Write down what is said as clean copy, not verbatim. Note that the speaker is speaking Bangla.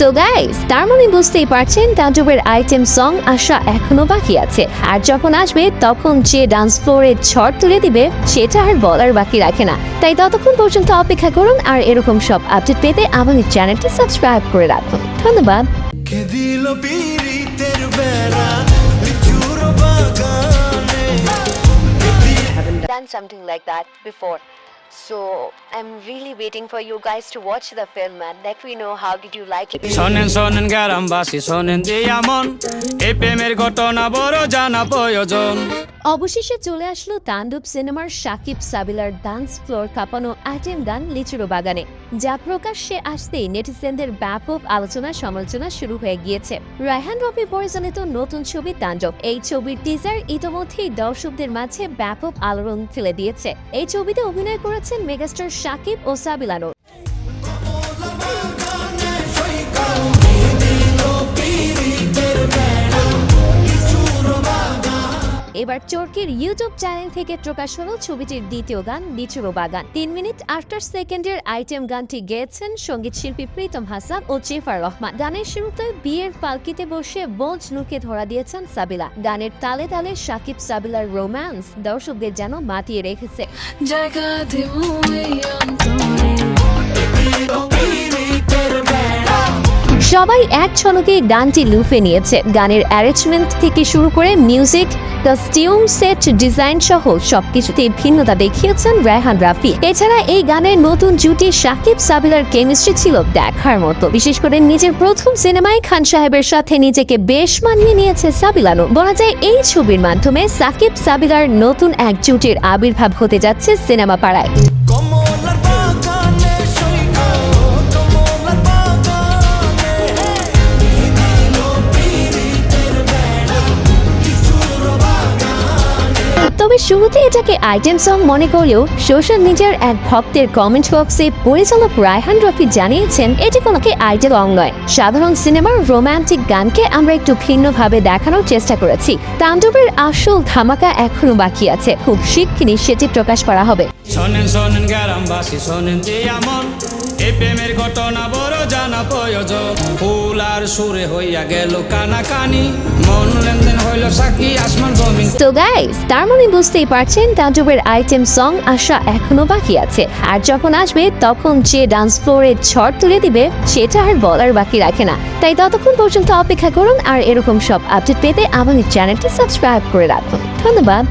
তো গাইস, তার মানে বুঝতেই পারছেন তাণ্ডবের আইটেম সং আসা এখনো বাকি আছে। আর যখন আসবে তখন যে ডান্স ফ্লোরে ঝড় তুলে দিবে সেটা আর বলার বাকি রাখে না। তাই ততক্ষণ পর্যন্ত অপেক্ষা করুন আর এরকম সব আপডেট পেতে আমাদের চ্যানেলটি সাবস্ক্রাইব করে রাখুন। ধন্যবাদ। Haven't done something like that before. So I'm really waiting for you guys to watch the film and let me know how did you like it. শোনেন গ্রামবাসী শোনেন দিয়া মন এই প্রেমের ঘটনা বড় জানা প্রয়োজন। অবশেষে চলে আসলো তাণ্ডব সিনেমার সাকিব সাবিলার ডান্স ফ্লোর কাঁপানো আইটেম গান লিচুরো বাগানে, যা প্রকাশ্যে আসতেই নেটিজেনদের ব্যাপক আলোচনা সমালোচনা শুরু হয়ে গিয়েছে। রায়হান রফি পরিচালিত নতুন ছবি তাণ্ডব, এই ছবির টিজার ইতোমধ্যেই দর্শকদের মাঝে ব্যাপক আলোড়ন ফেলে দিয়েছে। এই ছবিতে অভিনয় করেছেন মেগাস্টার সাকিব ও সাবিলা নূর। এবার চরকির ইউটিউব চ্যানেল থেকে প্রকাশ হলো ছবিটির দ্বিতীয় গান লিচুরো বাগান। 3 মিনিট 8 সেকেন্ডের আইটেম গানটি গেয়েছেন সঙ্গীত শিল্পী প্রীতম হাসান ও জেফার রহমান। গানের শুরুতে বিয়ের পালকিতে বসে বোঝ নুকে ধরা দিয়েছেন সাবিলা। গানের তালে তালে সাকিব সাবিলার রোম্যান্স দর্শকদের যেন মাতিয়ে রেখেছে। সবাই এক ছলকে গানটি লুফে নিয়েছে। গানের অ্যারেঞ্জমেন্ট থেকে শুরু করে মিউজিক, কস্টিউম, সেট ডিজাইন সহ সবকিছুতে ভিন্নতা দেখিয়েছেন রায়হান রাফি। এছাড়া এই গানের নতুন জুটি সাকিব সাবিলার কেমিস্ট্রি ছিল দেখার মতো। বিশেষ করে নিজের প্রথম সিনেমায় খান সাহেবের সাথে নিজেকে বেশ মানিয়ে নিয়েছে সাবিলা নূর। বলা যায় এই ছবির মাধ্যমে সাকিব সাবিলার নতুন এক জুটির আবির্ভাব হতে যাচ্ছে সিনেমা পাড়ায়। তবে শুরুতে এটাকে আইটেম সং মনে করলেও সোশ্যাল মিডিয়ার এক ভক্তের কমেন্ট বক্সে পরিচালক রায়হান রফি জানিয়েছেন এটি কোনো আইটেম সং নয়, সাধারণ সিনেমার রোমান্টিক গানকে আমরা একটু ভিন্নভাবে দেখানোর চেষ্টা করেছি। তাণ্ডবের আসল ধামাকা এখনো বাকি আছে, খুব শিগগিরই সেটি প্রকাশ করা হবে। শোনেন গ্রামবাসী শোনেন দিয়া মন এই প্রেমের ঘটনা বড় জানা প্রয়োজন। ফুল আর সুরে হইয়া গেল কানাকানি, মন লেনদেন হইল সাকি আসমান জমিন। তো গাইস, তার মানে বুঝতেই পারছেন তাণ্ডবের আইটেম সং আসা এখনো বাকি আছে। আর যখন আসবে তখন যে ডান্স ফ্লোরে ঝড় তুলে দিবে সেটা আর বলার বাকি রাখে না। তাই ততক্ষণ পর্যন্ত অপেক্ষা করুন আর এরকম সব আপডেট পেতে আমাদের চ্যানেলটি সাবস্ক্রাইব করে রাখুন। ধন্যবাদ।